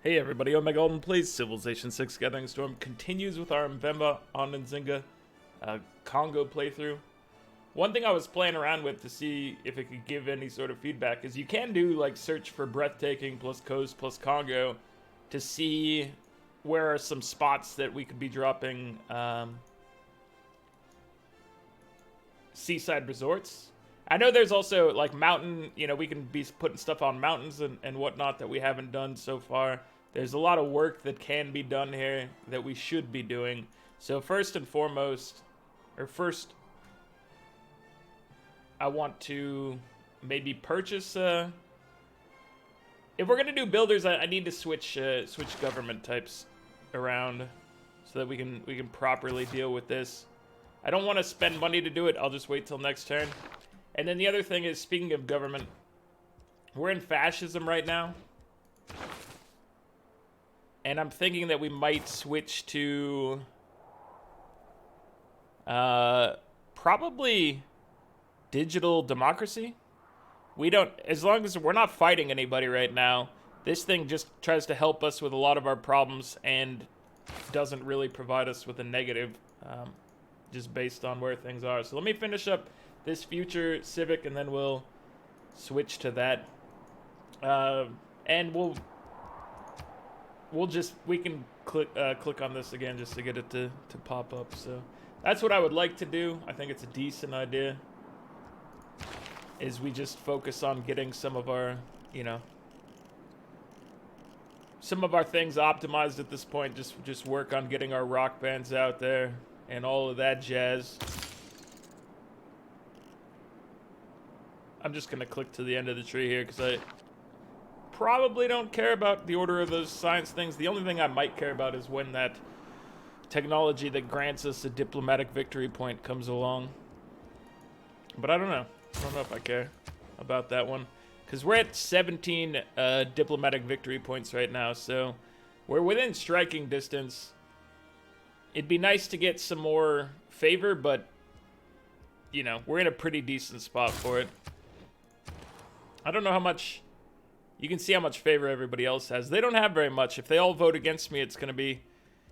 Hey everybody, Omega Alden plays Civilization 6 Gathering Storm continues with our Mbemba on Nzinga Kongo playthrough. One thing I was playing around with to see if it could give any sort of feedback is you can do like search for breathtaking plus coast plus Kongo to see where are some spots that we could be dropping seaside resorts. I know there's also like mountain, we can be putting stuff on mountains and whatnot that we haven't done so far. There's a lot of work that can be done here that we should be doing. So first and foremost, I want to maybe purchase, if we're gonna do builders, I need to switch government types around so that we can properly deal with this. I don't want to spend money to do it. I'll just wait till next turn. And then the other thing is, speaking of government, we're in fascism right now. And I'm thinking that we might switch to probably digital democracy. We don't, as long as we're not fighting anybody right now, this thing just tries to help us with a lot of our problems and doesn't really provide us with a negative, just based on where things are. So let me finish up this future civic and then we'll switch to that. And we can click on this again just to get it to pop up. So that's what I would like to do. I think it's a decent idea, is we just focus on getting some of our, some of our things optimized at this point. Just work on getting our rock bands out there and all of that jazz. I'm just gonna click to the end of the tree here because I probably don't care about the order of those science things. The only thing I might care about is when that technology that grants us a diplomatic victory point comes along. But I don't know. I don't know if I care about that one. Because we're at 17 diplomatic victory points right now, so we're within striking distance. It'd be nice to get some more favor, but, we're in a pretty decent spot for it. I don't know how much... You can see how much favor everybody else has. They don't have very much. If they all vote against me, it's going to be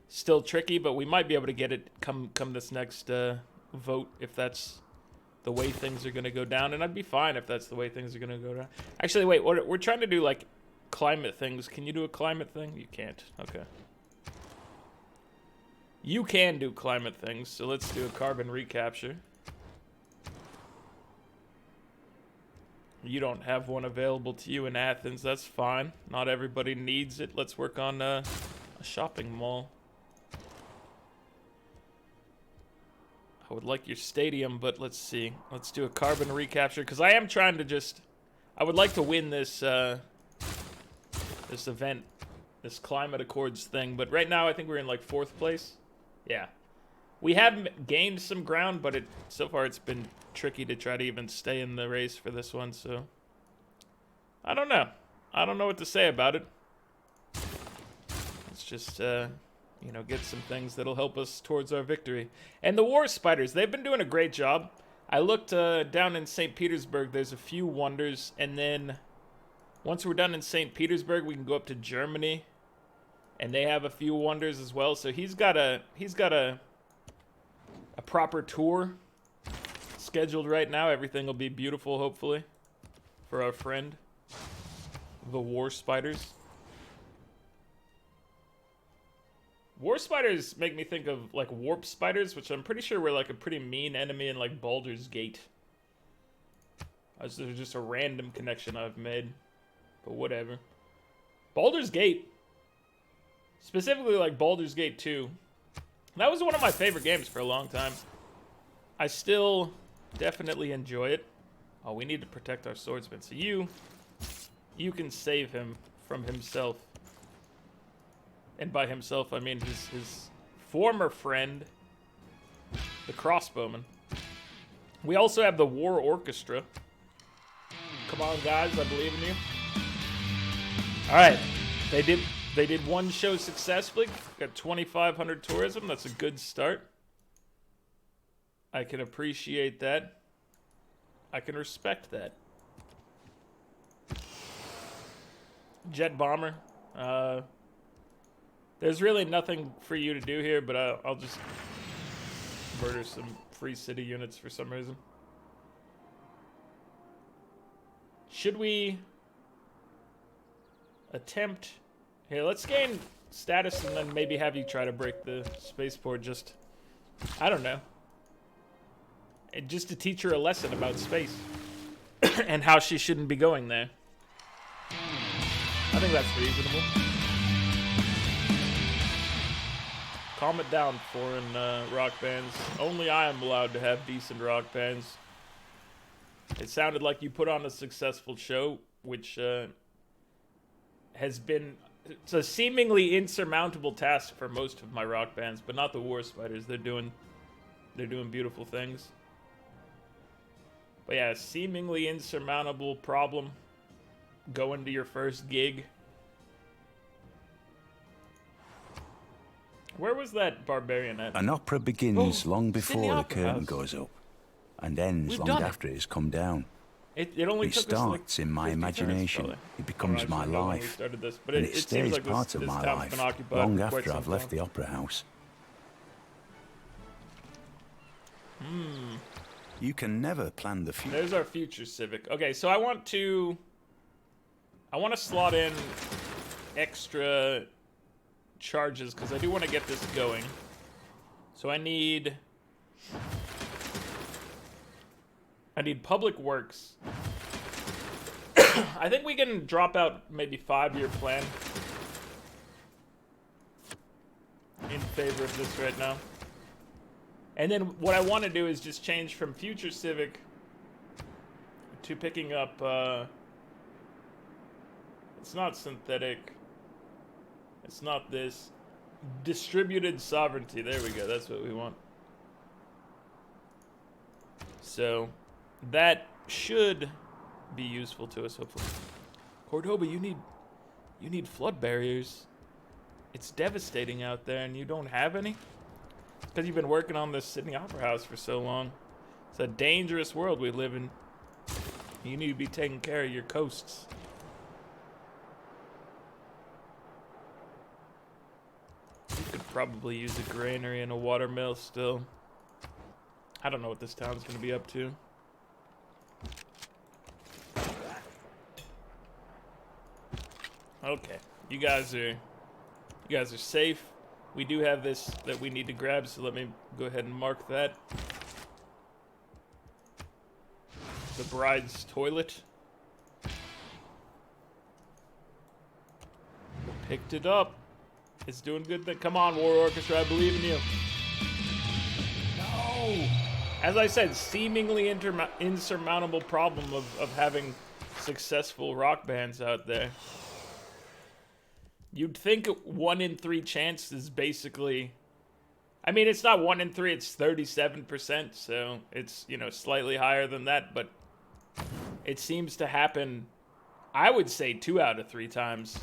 still tricky, but we might be able to get it come this next vote if that's the way things are going to go down. And I'd be fine if that's the way things are going to go down. Actually, wait, we're trying to do, like, climate things. Can you do a climate thing? You can't. Okay. You can do climate things, so let's do a carbon recapture. You don't have one available to you in Athens. That's fine. Not everybody needs it. Let's work on a shopping mall. I would like your stadium, but let's see. Let's do a carbon recapture, because I am trying to just... I would like to win this this event, this climate accords thing, but right now I think we're in like 4th place. Yeah. We have gained some ground, but so far it's been tricky to try to even stay in the race for this one, so I don't know. I don't know what to say about it. Let's just, get some things that'll help us towards our victory. And the war spiders, they've been doing a great job. I looked down in St. Petersburg, there's a few wonders, and then once we're done in St. Petersburg, we can go up to Germany, and they have a few wonders as well. So he's got a proper tour scheduled right now. Everything will be beautiful, hopefully, for our friend, the war spiders. War spiders make me think of like warp spiders, which I'm pretty sure were like a pretty mean enemy in like Baldur's Gate. There's just a random connection I've made, but whatever. Baldur's Gate, specifically like Baldur's Gate 2. That was one of my favorite games for a long time. I still definitely enjoy it. Oh, we need to protect our swordsman. So you can save him from himself. And by himself, I mean his former friend, the crossbowman. We also have the War Orchestra. Come on, guys, I believe in you. All right, they did one show successfully. Got 2,500 tourism. That's a good start. I can appreciate that. I can respect that. Jet bomber. There's really nothing for you to do here, but I'll just murder some free city units for some reason. Should we attempt... Here, let's gain status and then maybe have you try to break the spaceport. Just, I don't know. And just to teach her a lesson about space. And how she shouldn't be going there. I think that's reasonable. Calm it down, foreign rock bands. Only I am allowed to have decent rock bands. It sounded like you put on a successful show, which has been... It's a seemingly insurmountable task for most of my rock bands, but not the War Spiders. They're doing beautiful things. But yeah, seemingly insurmountable problem going to your first gig. Where was that barbarian at? An opera begins long before the curtain House. goes up, and ends We've long done after it has come down. It only It took us like starts in my 50 imagination. turns, It becomes my life, this, but and it seems stays like part of this my town's life been occupied long for quite after some I've left time. the opera house. You can never plan the future. There's our future civic. Okay, so I want to slot in extra charges because I do want to get this going. So I need public works. I think we can drop out maybe 5-year plan in favor of this right now. And then what I want to do is just change from future civic to picking up, it's not synthetic, it's not this, distributed sovereignty. There we go, that's what we want. So that should be useful to us, hopefully. Cordoba, you need flood barriers. It's devastating out there and you don't have any? Because you've been working on this Sydney Opera House for so long. It's a dangerous world we live in. You need to be taking care of your coasts. You could probably use a granary and a watermill still. I don't know what this town's going to be up to. Okay, you guys are safe. We do have this that we need to grab, so let me go ahead and mark that. The bride's toilet. Picked it up. It's doing good thing. Come on, War Orchestra, I believe in you. No! As I said, seemingly insurmountable problem of having successful rock bands out there. You'd think 1 in 3 chance is basically... I mean, it's not 1 in 3, it's 37%, so it's, you know, slightly higher than that, but it seems to happen, I would say 2 out of 3 times.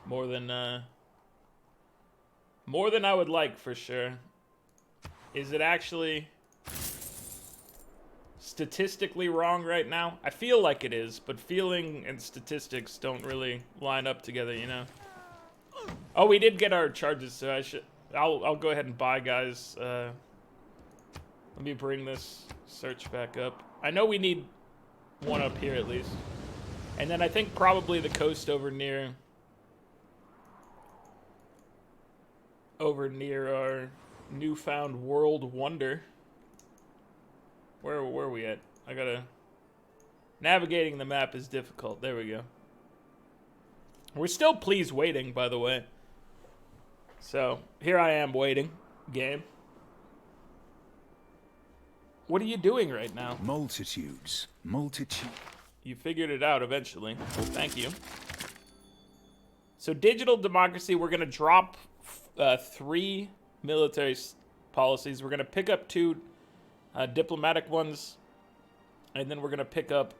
More than I would like, for sure. Is it actually statistically wrong right now? I feel like it is, but feeling and statistics don't really line up together, you know? Oh, we did get our charges, so I'll go ahead and buy, guys. Let me bring this search back up. I know we need one up here at least. And then I think probably the coast over near our newfound world wonder. Where are we at? Navigating the map is difficult. There we go. We're still please waiting, by the way. So, here I am waiting. Game. What are you doing right now? Multitudes. You figured it out eventually. Well, thank you. So, digital democracy, we're going to drop 3 military policies. We're going to pick up 2 diplomatic ones. And then we're going to pick up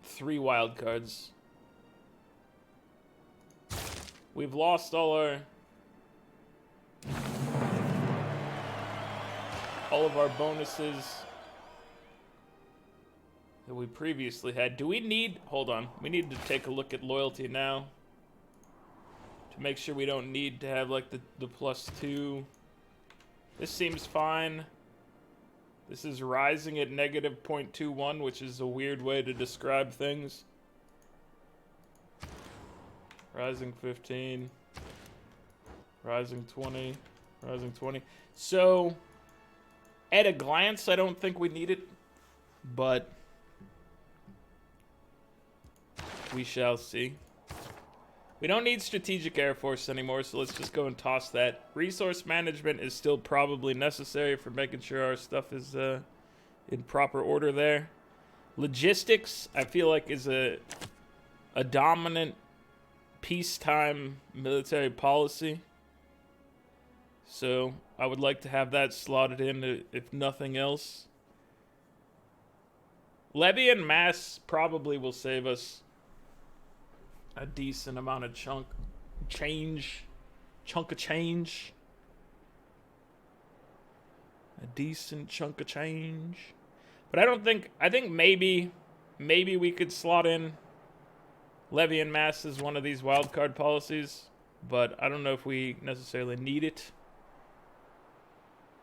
3 wildcards. We've lost all of our bonuses that we previously had. Do we need... Hold on. We need to take a look at loyalty now to make sure we don't need to have like the +2. This seems fine. This is rising at -0.21, which is a weird way to describe things. Rising 15. Rising 20. Rising 20. So, at a glance, I don't think we need it. But we shall see. We don't need strategic air force anymore, so let's just go and toss that. Resource management is still probably necessary for making sure our stuff is in proper order there. Logistics, I feel like, is a dominant peacetime military policy. So I would like to have that slotted in, if nothing else. Levy and mass probably will save us a decent amount of chunk of change. A decent chunk of change. But I think maybe we could slot in levy and mass as one of these wildcard policies, but I don't know if we necessarily need it.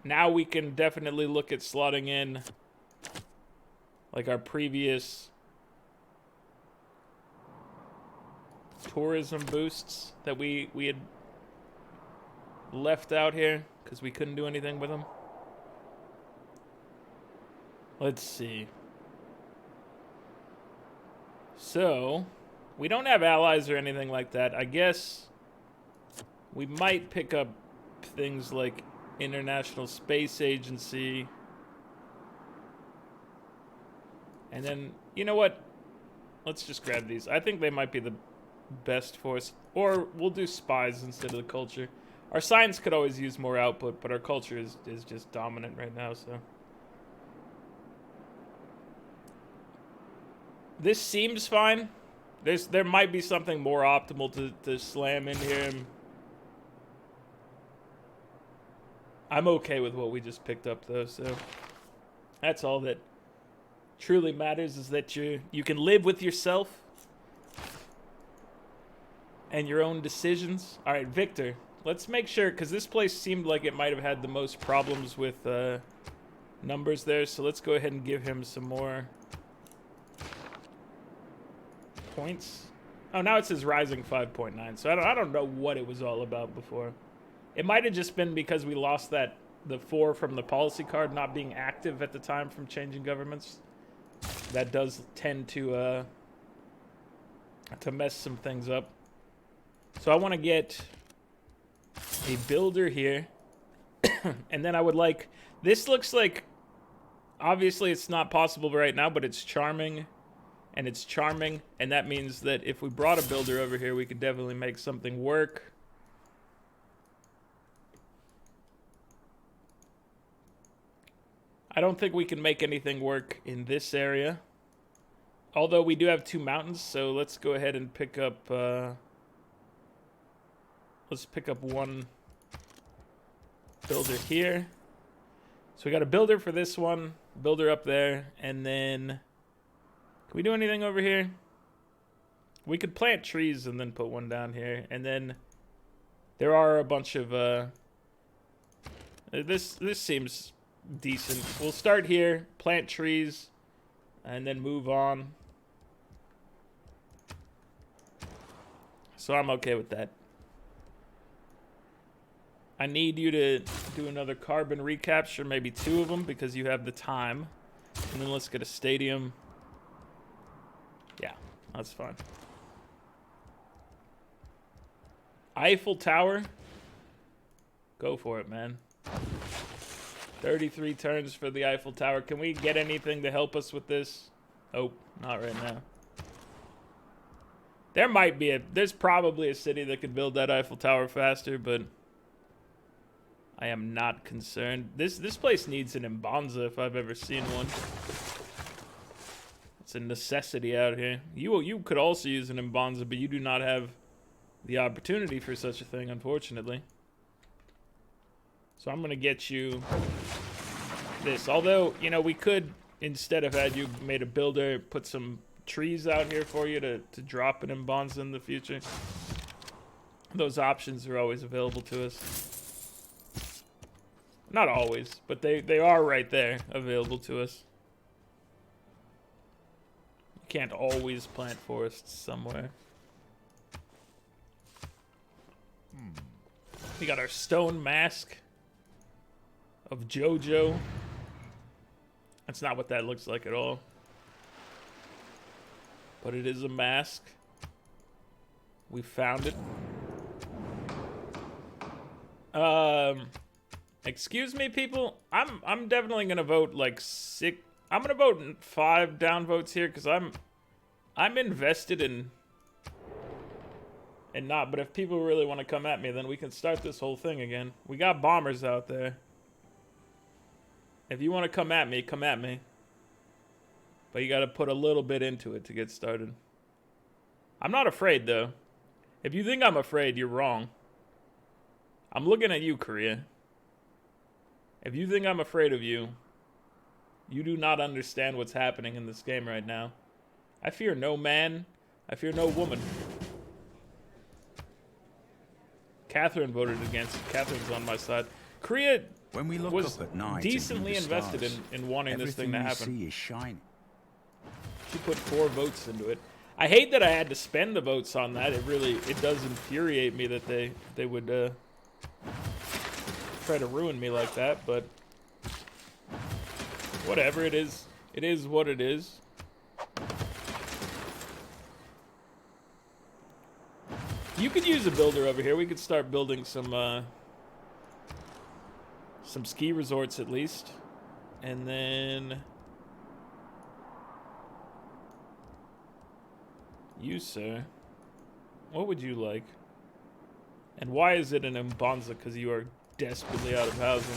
Now we can definitely look at slotting in like our previous tourism boosts that we had left out here because we couldn't do anything with them. Let's see. So, we don't have allies or anything like that. I guess we might pick up things like International Space Agency. And then, you know what? Let's just grab these. I think they might be the best for us. Or we'll do spies instead of the culture. Our science could always use more output, but our culture is just dominant right now, so. This seems fine. There might be something more optimal to slam in here. I'm okay with what we just picked up, though, so. That's all that truly matters, is that you can live with yourself and your own decisions. All right, Victor, let's make sure, because this place seemed like it might have had the most problems with numbers there, so let's go ahead and give him some more points. Oh, now it says rising 5.9, so I don't know what it was all about before. It might have just been because we lost the 4 from the policy card not being active at the time from changing governments. That does tend to mess some things up. So I want to get a builder here. And then I would like... This looks like... Obviously, it's not possible right now, but it's charming. And it's charming. And that means that if we brought a builder over here, we could definitely make something work. I don't think we can make anything work in this area. Although we do have 2 mountains, so let's go ahead and pick up... let's pick up one builder here. So we got a builder for this one, builder up there, and then... Can we do anything over here? We could plant trees and then put one down here, and then... There are a bunch of... This seems decent. We'll start here, plant trees, and then move on. So I'm okay with that. I need you to do another carbon recapture, maybe 2 of them, because you have the time. And then let's get a stadium. Yeah, that's fine. Eiffel Tower. Go for it, man. 33 turns for the Eiffel Tower. Can we get anything to help us with this? Oh, not right now. There's probably a city that could build that Eiffel Tower faster, but I am not concerned. This place needs an Mbanza if I've ever seen one. It's a necessity out here. You could also use an Mbanza, but you do not have the opportunity for such a thing, unfortunately. So I'm going to get you this. Although, you know, we could, instead of had you made a builder, put some trees out here for you to drop an Mbanza in the future. those options are always available to us. Not always, but they are right there, available to us. You can't always plant forests somewhere. We got our stone mask of JoJo. That's not what that looks like at all. But it is a mask. We found it. Excuse me, people. I'm definitely gonna vote like 6. I'm gonna vote 5 down votes here because I'm invested in not. But if people really want to come at me, then we can start this whole thing again. We got bombers out there. If you want to come at me, come at me. But you got to put a little bit into it to get started. I'm not afraid though. If you think I'm afraid, you're wrong. I'm looking at you, Korea. If you think I'm afraid of you, you do not understand what's happening in this game right now. I fear no man. I fear no woman. Catherine voted against. Catherine's on my side. Korea When we look was up at night decently and view the invested stars, in wanting this thing to happen. Everything we see is shining. She put 4 votes into it. I hate that I had to spend the votes on that. It does infuriate me that they would try to ruin me like that, but whatever, it is what it is. You could use a builder over here. We could start building some ski resorts at least. And then you, sir, what would you like? And why is it an Mbanza? Because you are desperately out of housing.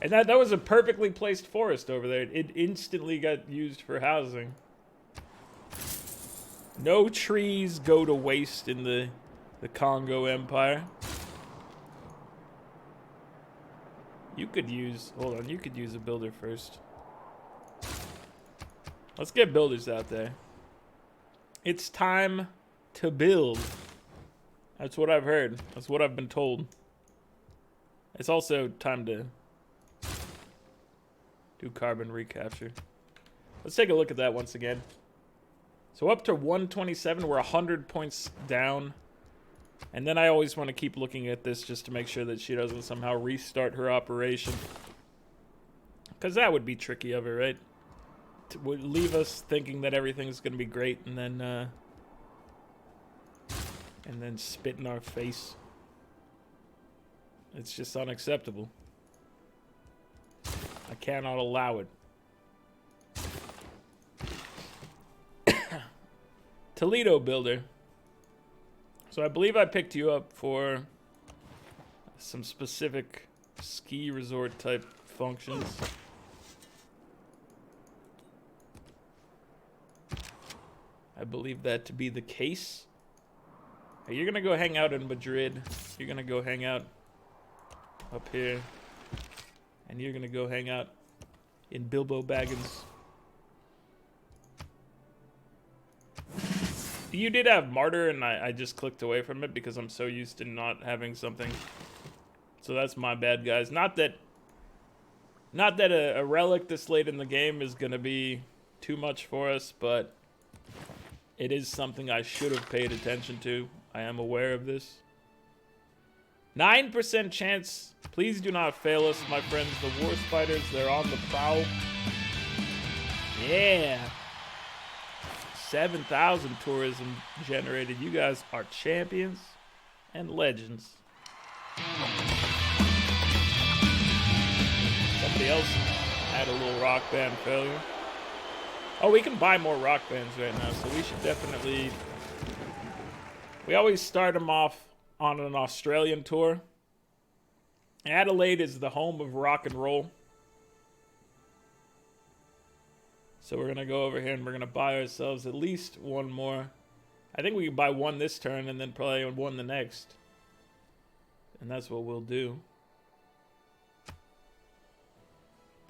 And that was a perfectly placed forest over there. It instantly got used for housing. No trees go to waste in the Kongo Empire. You could use, hold on, you could use a builder first. Let's get builders out there. It's time to build. That's what I've heard. That's what I've been told. It's also time to do carbon recapture. Let's take a look at that once again. So up to 127, we're 100 points down. And then I always want to keep looking at this just to make sure that she doesn't somehow restart her operation. Because that would be tricky of her, right? Would leave us thinking that everything's going to be great and then spit in our face. It's just unacceptable. I cannot allow it. Toledo builder. So I believe I picked you up for some specific ski resort type functions. I believe that to be the case. Hey, you're gonna go hang out in Madrid. You're gonna go hang out up here. And you're gonna go hang out in Bilbo Baggins. You did have Martyr, and I just clicked away from it because I'm so used to not having something. So that's my bad, guys. Not that a relic this late in the game is gonna be too much for us, but it is something I should have paid attention to. I am aware of this. 9% chance. Please do not fail us, my friends. The war spiders, they're on the prowl. Yeah. 7,000 tourism generated. You guys are champions and legends. Somebody else had a little rock band failure. Oh, we can buy more rock bands right now, so we should definitely... We always start them off on an Australian tour. Adelaide is the home of rock and roll. So we're going to go over here and we're going to buy ourselves at least one more. I think we can buy one this turn and then probably one the next. And that's what we'll do.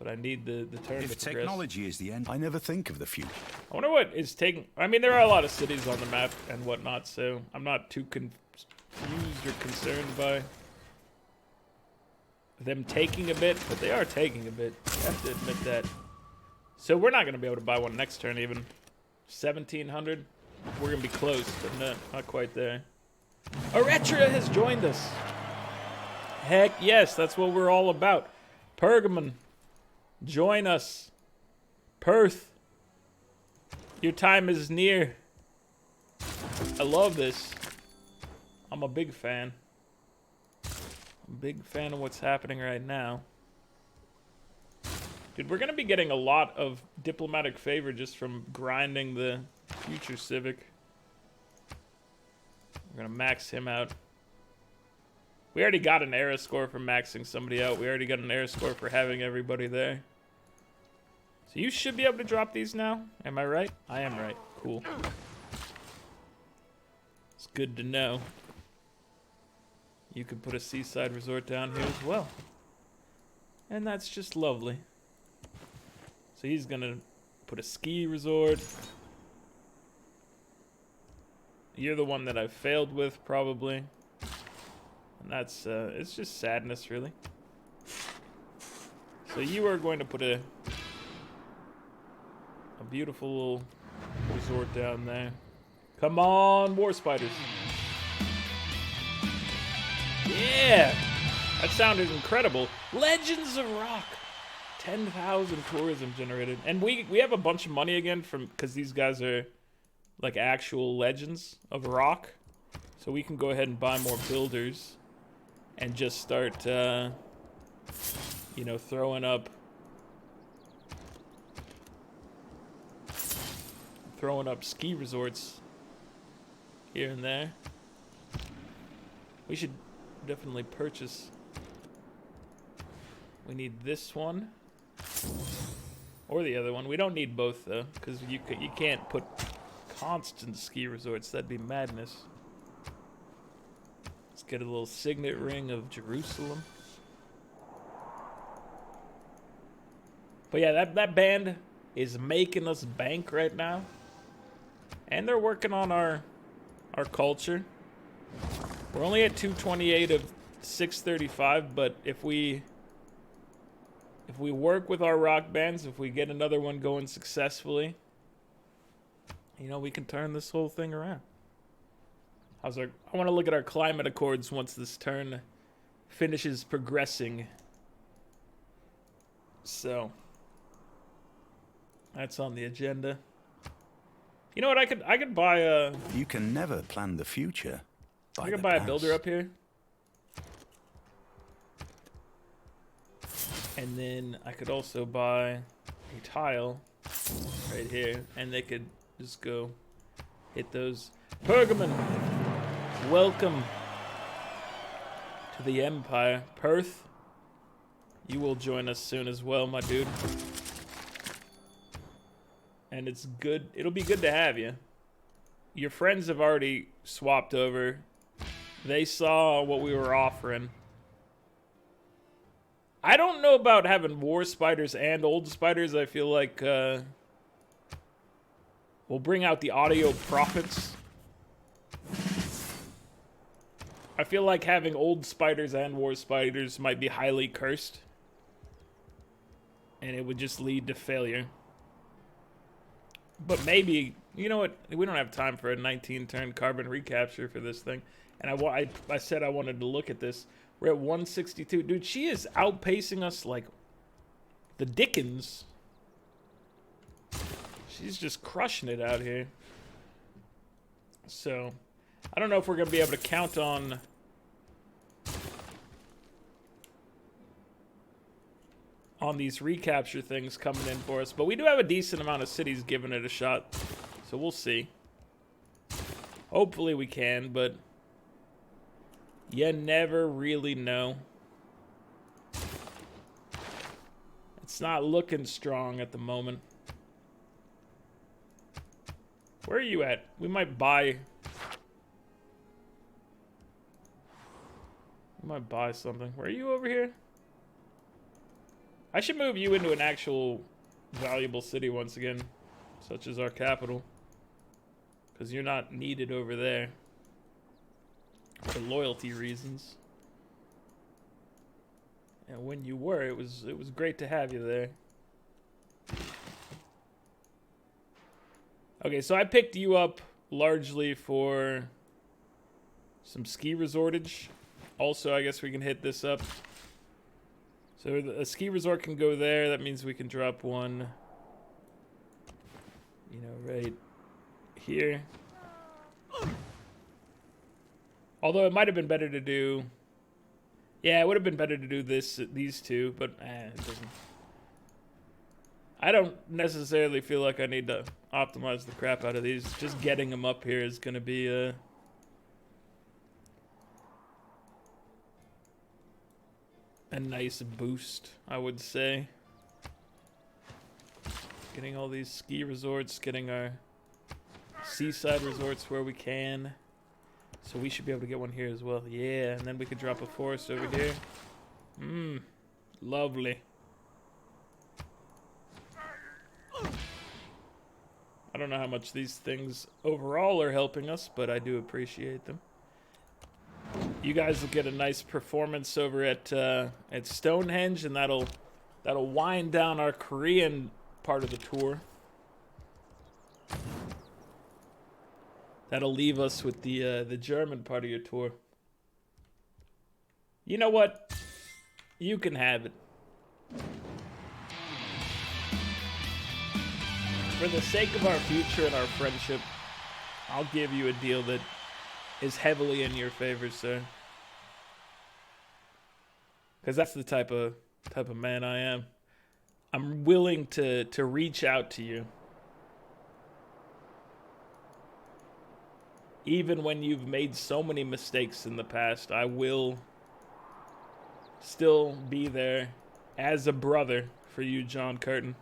but I need the turn If to progress. technology is the end, I never think of the future. I wonder what is taking... I mean, there are a lot of cities on the map and whatnot, so I'm not too confused or concerned by them taking a bit, but they are taking a bit. I have to admit that. So we're not going to be able to buy one next turn even. 1,700? We're going to be close, but not quite there. Eretria has joined us. Heck yes, that's what we're all about. Pergamon, join us. Perth, your time is near. I love this. I'm a big fan. I'm a big fan of what's happening right now. Dude, we're gonna be getting a lot of diplomatic favor just from grinding the future civic. We're gonna max him out. We already got an era score for maxing somebody out. We already got an era score for having everybody there. So you should be able to drop these now. Am I right? I am right. Cool. It's good to know. You could put a seaside resort down here as well. And that's just lovely. So he's gonna put a ski resort. You're the one that I've failed with, probably. And that's, it's just sadness, really. So you are going to put a beautiful little resort down there. Come on, war spiders. Yeah! That sounded incredible. Legends of Rock. 10,000 tourism generated. And we have a bunch of money again from, because these guys are like actual legends of rock. So we can go ahead and buy more builders and just start, you know, throwing up ski resorts here and there. We should definitely purchase. We need this one or the other one. We don't need both though, because you can't put constant ski resorts. That'd be madness. Let's get a little signet ring of Jerusalem. But yeah, that band is making us bank right now, and they're working on our culture. We're only at 228 of 635, but if we work with our rock bands, if we get another one going successfully, you know, we can turn this whole thing around. I want to look at our climate accords once this turn finishes progressing. So that's on the agenda. You know what? I could buy a. You can never plan the future. I could buy a builder up here. And then I could also buy a tile right here, and they could just go hit those. Pergamon, welcome to the Empire. Perth, you will join us soon as well, my dude. And it's good. It'll be good to have you. Your friends have already swapped over. They saw what we were offering. I don't know about having war spiders and old spiders. I feel like we'll bring out the audio prophets. I feel like having old spiders and war spiders might be highly cursed. And it would just lead to failure. But maybe, you know what? We don't have time for a 19-turn carbon recapture for this thing. And I said I wanted to look at this. We're at 162. Dude, she is outpacing us like the Dickens. She's just crushing it out here. So, I don't know if we're going to be able to count on these recapture things coming in for us. But we do have a decent amount of cities giving it a shot. So we'll see. Hopefully we can, but you never really know. It's not looking strong at the moment. Where are you at? We might buy... We might buy something. Where are you over here? I should move you into an actual valuable city once again, such as our capital. Because you're not needed over there. For loyalty reasons. And when you were, it was great to have you there. Okay, so I picked you up largely for some ski resortage. Also, I guess we can hit this up. So a ski resort can go there. That means we can drop one, you know, right here. Although it might have been better to do... Yeah, it would have been better to do these two, but it doesn't... I don't necessarily feel like I need to optimize the crap out of these. Just getting them up here is going to be a nice boost, I would say. Getting all these ski resorts, getting our seaside resorts where we can. So we should be able to get one here as well. Yeah, and then we could drop a forest over here. Lovely. I don't know how much these things overall are helping us, but I do appreciate them. You guys will get a nice performance over at Stonehenge, and that'll wind down our Korean part of the tour. That'll leave us with the German part of your tour. You know what? You can have it. For the sake of our future and our friendship, I'll give you a deal that is heavily in your favor, sir. Because that's the type of man I am. I'm willing to reach out to you. Even when you've made so many mistakes in the past, I will still be there as a brother for you, John Curtin.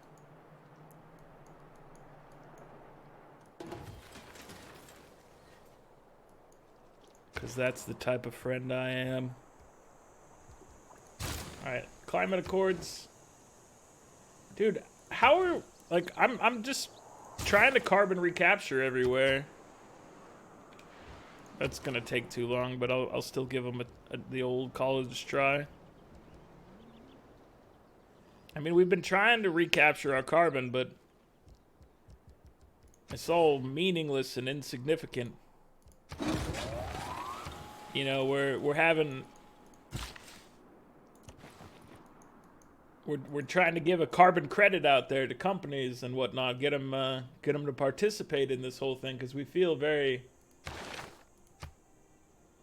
Because that's the type of friend I am. Alright, climate accords. Dude, how are... Like, I'm just trying to carbon recapture everywhere. That's gonna take too long, but I'll still give them the old college try. I mean, we've been trying to recapture our carbon, but it's all meaningless and insignificant. You know, we're having... We're trying to give a carbon credit out there to companies and whatnot, get them to participate in this whole thing, because we feel very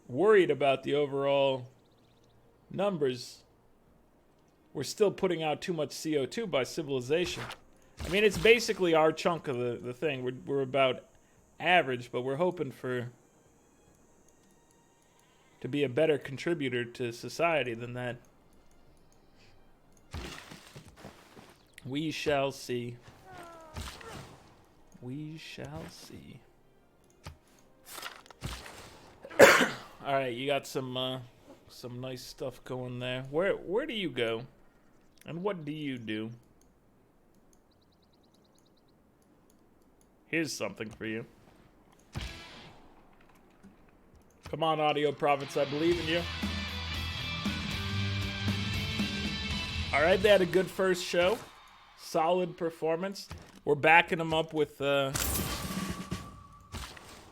worried about the overall numbers. We're still putting out too much CO2 by civilization. I mean, it's basically our chunk of the thing. We're about average, but we're hoping to be a better contributor to society than that. We shall see. We shall see. All right, you got some nice stuff going there. Where do you go? And what do you do? Here's something for you. Come on, Audio Prophets, I believe in you. All right, they had a good first show. Solid performance. We're backing them up with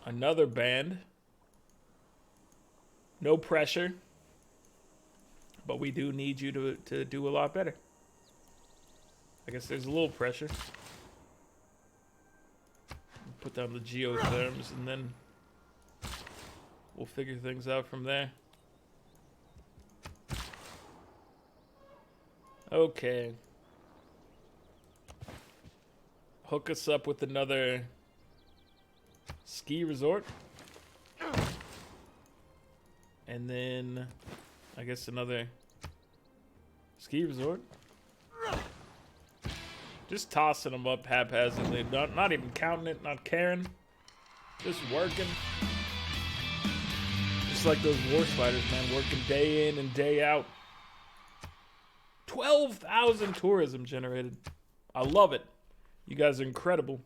another band. No pressure. But we do need you to do a lot better. I guess there's a little pressure. Put down the geotherms and then we'll figure things out from there. Okay. Hook us up with another ski resort. And then, I guess another ski resort. Just tossing them up haphazardly. Not even counting it, not caring. Just working. Just like those war spiders, man. Working day in and day out. 12,000 tourism generated. I love it. You guys are incredible.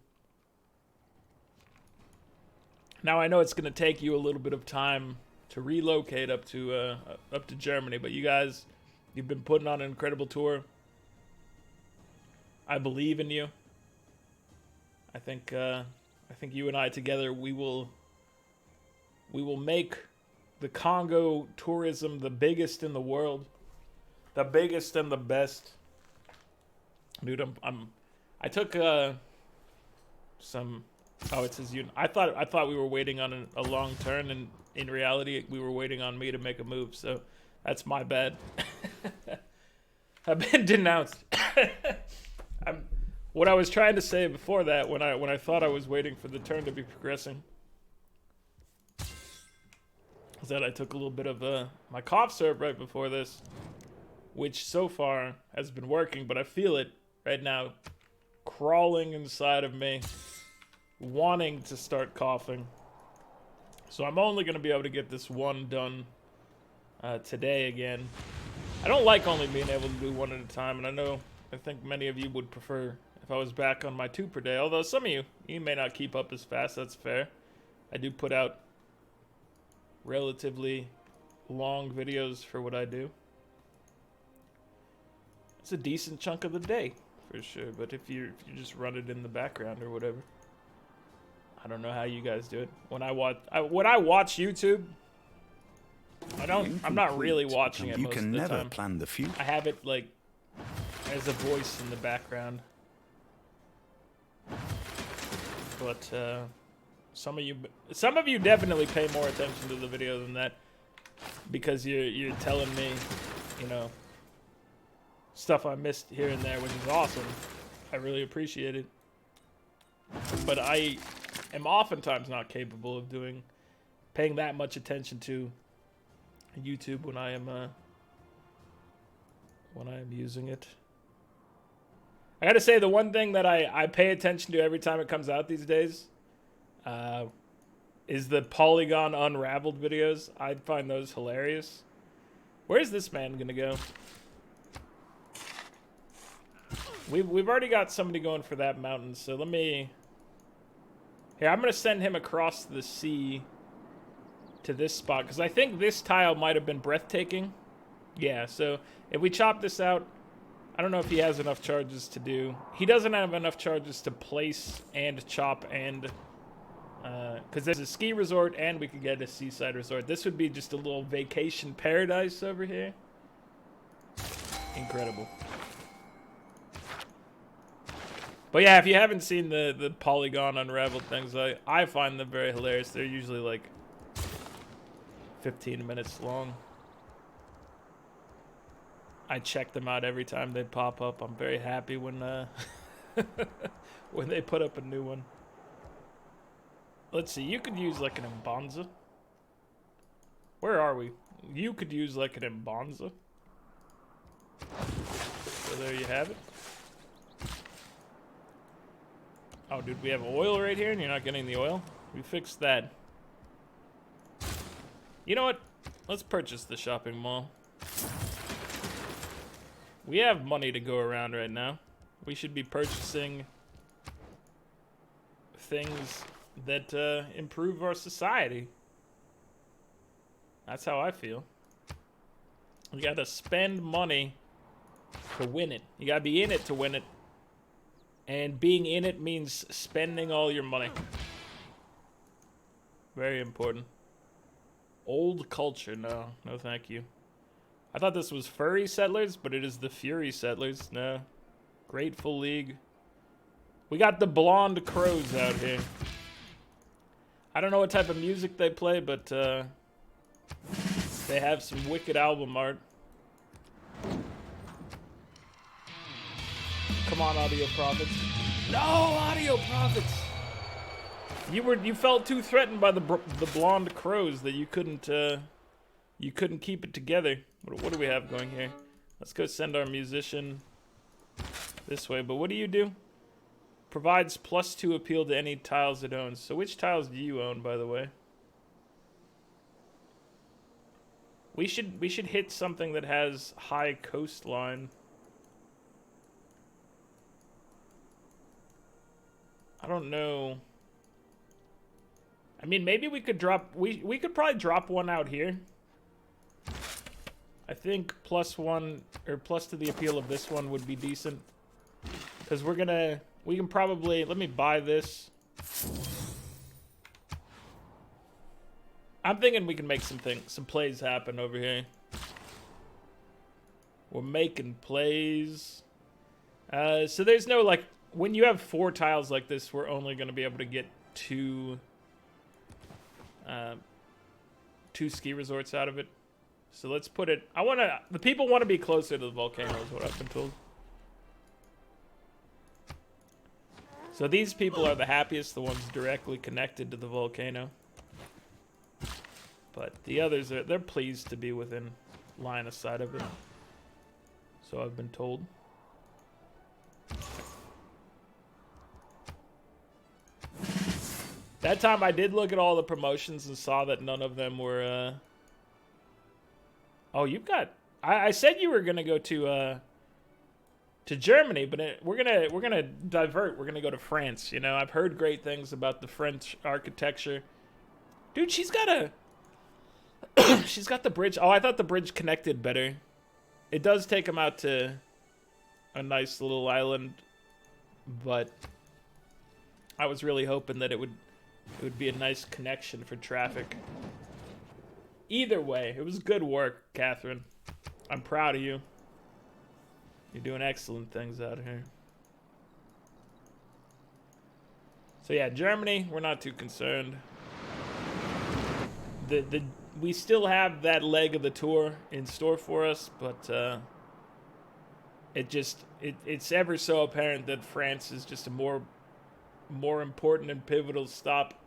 Now I know it's gonna take you a little bit of time to relocate up to Germany, but you guys, you've been putting on an incredible tour. I believe in you. I think you and I together we will make the Kongo tourism the biggest in the world, the biggest and the best. Dude, I took some. Oh, it says you. I thought we were waiting on a long turn, and in reality, we were waiting on me to make a move. So that's my bad. I've been denounced. What I was trying to say before that, when I thought I was waiting for the turn to be progressing, is that I took a little bit of my cough syrup right before this, which so far has been working, but I feel it right now crawling inside of me, wanting to start coughing. So I'm only going to be able to get this one done today again. I don't like only being able to do one at a time, and I think many of you would prefer if I was back on my 2 per day, although some of you may not keep up as fast, that's fair. I do put out relatively long videos for what I do. It's a decent chunk of the day, for sure, but if you just run it in the background or whatever. I don't know how you guys do it. When I watch YouTube, I'm not really watching it most of the time. You can never plan the future. I have it like as a voice in the background. But some of you definitely pay more attention to the video than that, because you're telling me, you know, stuff I missed here and there, which is awesome. I really appreciate it. But I am oftentimes not capable of paying that much attention to YouTube when I am using it. I gotta say, the one thing that I pay attention to every time it comes out these days is the Polygon Unraveled videos. I find those hilarious. Where's this man gonna go? We've already got somebody going for that mountain, so let me... Here, I'm gonna send him across the sea to this spot, because I think this tile might have been breathtaking. Yeah, so if we chop this out, I don't know if he has enough charges to do. He doesn't have enough charges to place and chop and... because there's a ski resort and we could get a seaside resort. This would be just a little vacation paradise over here. Incredible. But yeah, if you haven't seen the Polygon Unraveled things, I find them very hilarious. They're usually like 15 minutes long. I check them out every time they pop up. I'm very happy when when they put up a new one. Let's see, you could use like an Mbonza. Where are we? You could use like an Mbonza. So there you have it. Oh, dude, we have oil right here and you're not getting the oil? We fixed that. You know what? Let's purchase the shopping mall. We have money to go around right now. We should be purchasing things that improve our society. That's how I feel. You gotta spend money to win it. You gotta be in it to win it. And being in it means spending all your money. Very important. Old culture, no thank you. I thought this was Furry Settlers, but it is the Fury Settlers. No. Grateful League. We got the Blonde Crows out here. I don't know what type of music they play, but they have some wicked album art. Come on, Audio Profits. No, Audio Profits! You felt too threatened by the Blonde Crows that you couldn't keep it together. What do we have going here? Let's go send our musician this way. But what do? Provides +2 appeal to any tiles it owns. So which tiles do you own, by the way? We should hit something that has high coastline. I don't know. I mean, maybe we could drop... We could probably drop one out here. I think +1 or plus to the appeal of this one would be decent. Because we're gonna... We can probably... Let me buy this. I'm thinking we can make some plays happen over here. We're making plays. So there's no, like... When you have 4 tiles like this, we're only going to be able to get 2 ski resorts out of it. So let's put it... The people want to be closer to the volcano is what I've been told. So these people are the happiest, the ones directly connected to the volcano. But the others, they're pleased to be within line of sight of it. So I've been told. That time I did look at all the promotions and saw that none of them were... Oh, you've got... I said you were gonna go to Germany, but we're gonna divert. We're gonna go to France. You know, I've heard great things about the French architecture. Dude, she's got a... she's got the bridge. Oh, I thought the bridge connected better. It does take them out to a nice little island, but I was really hoping that it would be a nice connection for traffic. Either way, it was good work, Catherine. I'm proud of you. You're doing excellent things out here. So yeah, Germany, we're not too concerned. We still have that leg of the tour in store for us, but it's ever so apparent that France is just a more important and pivotal stop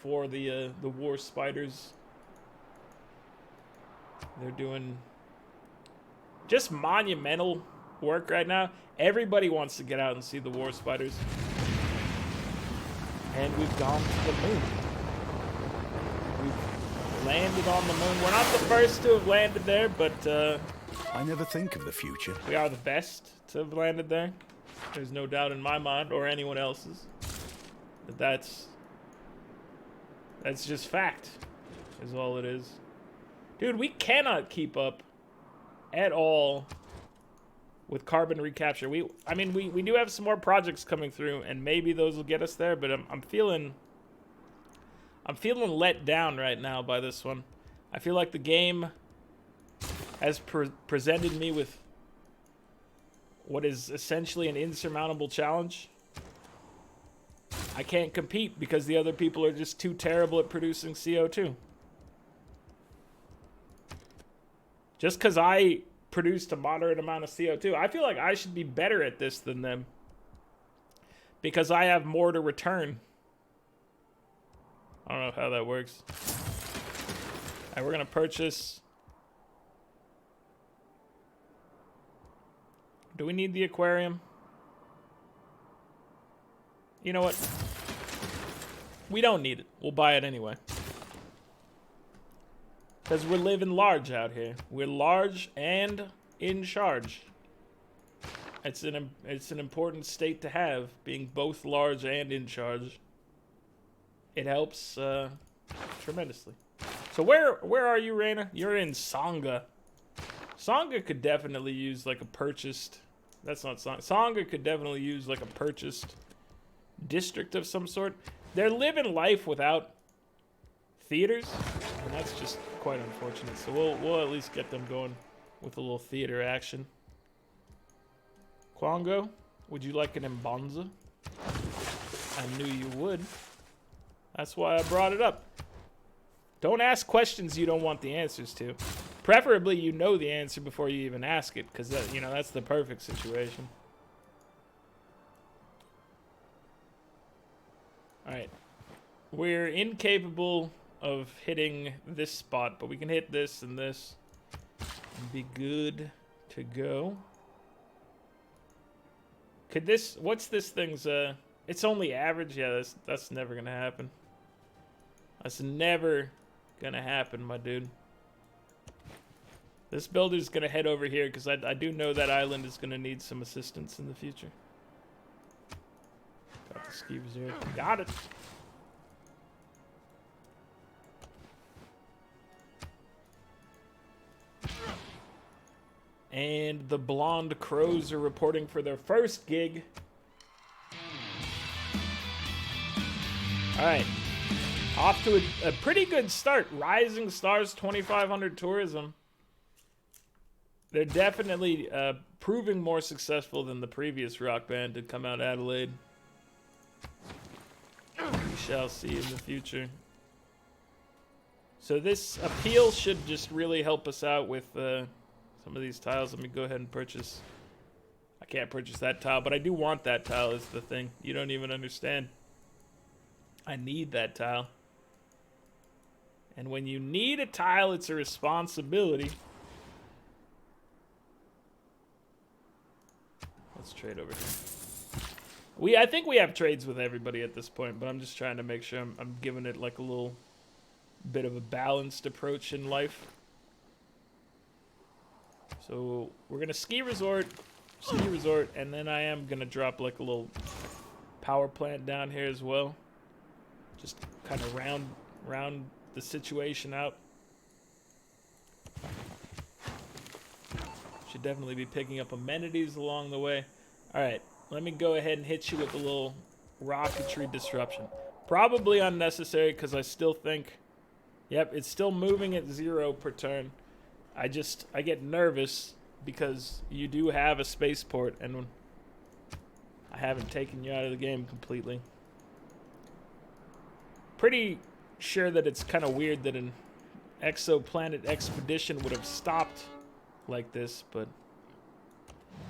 for the war spiders. They're doing just monumental work right now. Everybody wants to get out and see the war spiders. And we've gone to the moon. We've landed on the moon. We're not the first to have landed there, but I never think of the future. we are the best to have landed there. There's no doubt in my mind, or anyone else's, that that's just fact, is all it is. Dude, we cannot keep up at all with carbon recapture. We do have some more projects coming through, and maybe those will get us there, but I'm feeling let down right now by this one. I feel like the game has presented me with what is essentially an insurmountable challenge. I can't compete because the other people are just too terrible at producing CO2. Just because I produced a moderate amount of CO2, I feel like I should be better at this than them. Because I have more to return. I don't know how that works. Alright, we're going to purchase... Do we need the aquarium? You know what? We don't need it. We'll buy it anyway. Because we're living large out here. We're large and in charge. It's an important state to have, being both large and in charge. It helps tremendously. So where are you, Raina? You're in Sangha. Sangha could definitely use like a purchased... That's not Sangha. Sangha could definitely use like a purchased district of some sort. They're living life without theaters, and that's just quite unfortunate. So we'll at least get them going with a little theater action. Kongo, would you like an Mbonza? I knew you would. That's why I brought it up. Don't ask questions you don't want the answers to. Preferably you know the answer before you even ask it, because that, you know, that's the perfect situation. Alright. We're incapable of hitting this spot, but we can hit this and this and be good to go. Could this... What's this thing's... It's only average? Yeah, that's never gonna happen. That's never gonna happen, my dude. This builder's gonna head over here because I do know that island is gonna need some assistance in the future. Got the ski resort. Got it. And the Blonde Crows are reporting for their first gig. All right. Off to a pretty good start. Rising Stars 2500 tourism. They're definitely proving more successful than the previous rock band to come out of Adelaide. We shall see in the future. So this appeal should just really help us out with some of these tiles. Let me go ahead and purchase. I can't purchase that tile, but I do want that tile is the thing. You don't even understand. I need that tile. And when you need a tile, it's a responsibility. Let's trade over here. I think we have trades with everybody at this point, but I'm just trying to make sure I'm giving it like a little bit of a balanced approach in life. So we're gonna ski resort, and then I am gonna drop like a little power plant down here as well. Just kind of round the situation out. Should definitely be picking up amenities along the way. All right, let me go ahead and hit you with a little rocketry disruption. Probably unnecessary because I still think, yep, it's still moving at 0 per turn. I get nervous because you do have a spaceport and I haven't taken you out of the game completely. Pretty sure that it's kind of weird that an exoplanet expedition would have stopped like this, but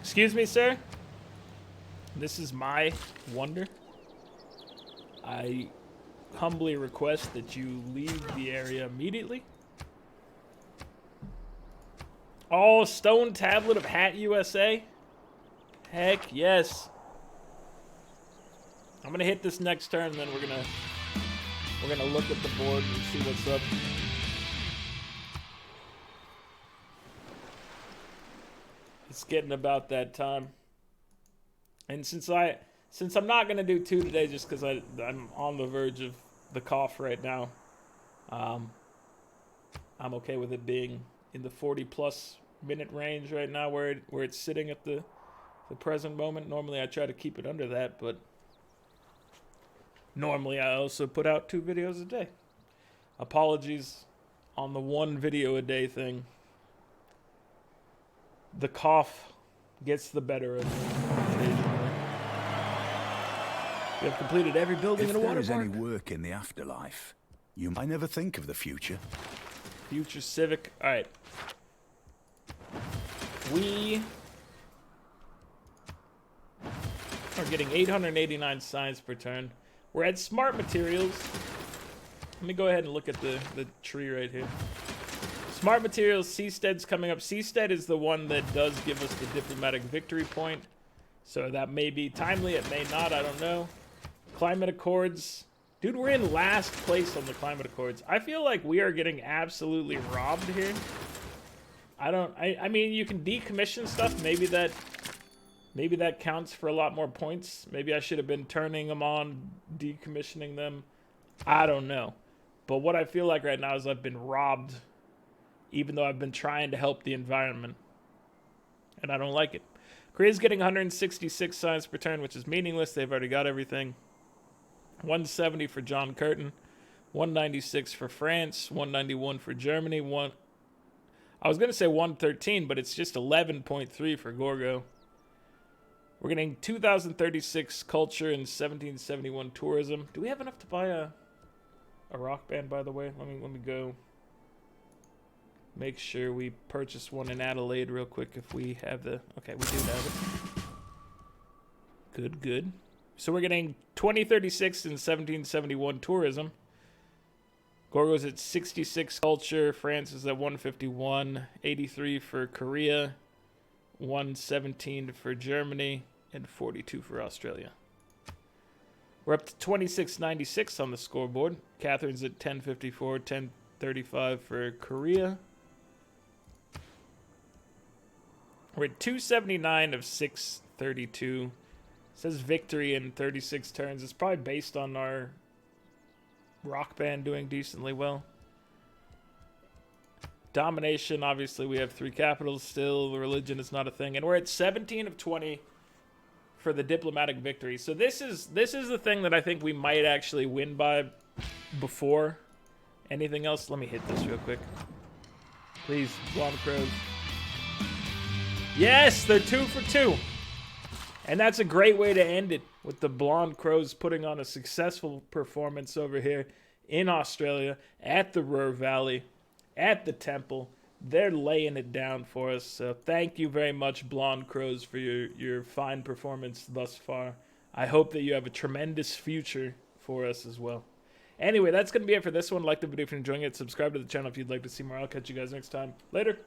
excuse me, sir. This is my wonder. I humbly request that you leave the area immediately. Oh, Stone Tablet of Hat USA? Heck yes. I'm gonna hit this next turn, and then we're gonna look at the board and see what's up. It's getting about that time. And since I'm not gonna do 2 today, just because I'm on the verge of the cough right now, I'm okay with it being in the 40+ minute range right now, where it's sitting at the present moment. Normally I try to keep it under that, but normally I also put out 2 videos a day. Apologies on the 1 video a day thing. The cough gets the better of me. We have completed every building in a water If park. there is any work in the afterlife, I never think of the future. Future Civic. All right. We are getting 889 signs per turn. We're at Smart Materials. Let me go ahead and look at the tree right here. Smart Materials, Seastead's coming up. Seastead is the one that does give us the diplomatic victory point. So that may be timely, it may not, I don't know. Climate Accords. Dude, we're in last place on the Climate Accords. I feel like we are getting absolutely robbed here. I mean, you can decommission stuff. Maybe that counts for a lot more points. Maybe I should have been turning them on, decommissioning them. I don't know. But what I feel like right now is I've been robbed, even though I've been trying to help the environment. And I don't like it. Korea's getting 166 signs per turn, which is meaningless. They've already got everything. 170 for John Curtin. 196 for France. 191 for Germany. I was going to say 113, but it's just 11.3 for Gorgo. We're getting 2,036 culture and 1,771 tourism. Do we have enough to buy a rock band, by the way? Let me go make sure we purchase one in Adelaide real quick if we have the... Okay, we do have it. Good. So we're getting 2036 and 1,771 tourism. Gorgo's at 66 culture. France is at 151. 83 for Korea. 117 for Germany. And 42 for Australia. We're up to 2696 on the scoreboard. Catherine's at 1054. 1035 for Korea. We're at 279 of 632. says victory in 36 turns. It's probably based on our rock band doing decently well. Domination, obviously we have 3 capitals still. Religion is not a thing. And we're at 17 of 20 for the diplomatic victory. So this is the thing that I think we might actually win by before anything else. Let me hit this real quick. Please, Blonde Crows. Yes, they're 2 for 2. And that's a great way to end it, with the Blonde Crows putting on a successful performance over here in Australia at the Ruhr Valley, at the temple. They're laying it down for us. So thank you very much, Blonde Crows, for your fine performance thus far. I hope that you have a tremendous future for us as well. Anyway, that's going to be it for this one. Like the video if you're enjoying it. Subscribe to the channel if you'd like to see more. I'll catch you guys next time. Later.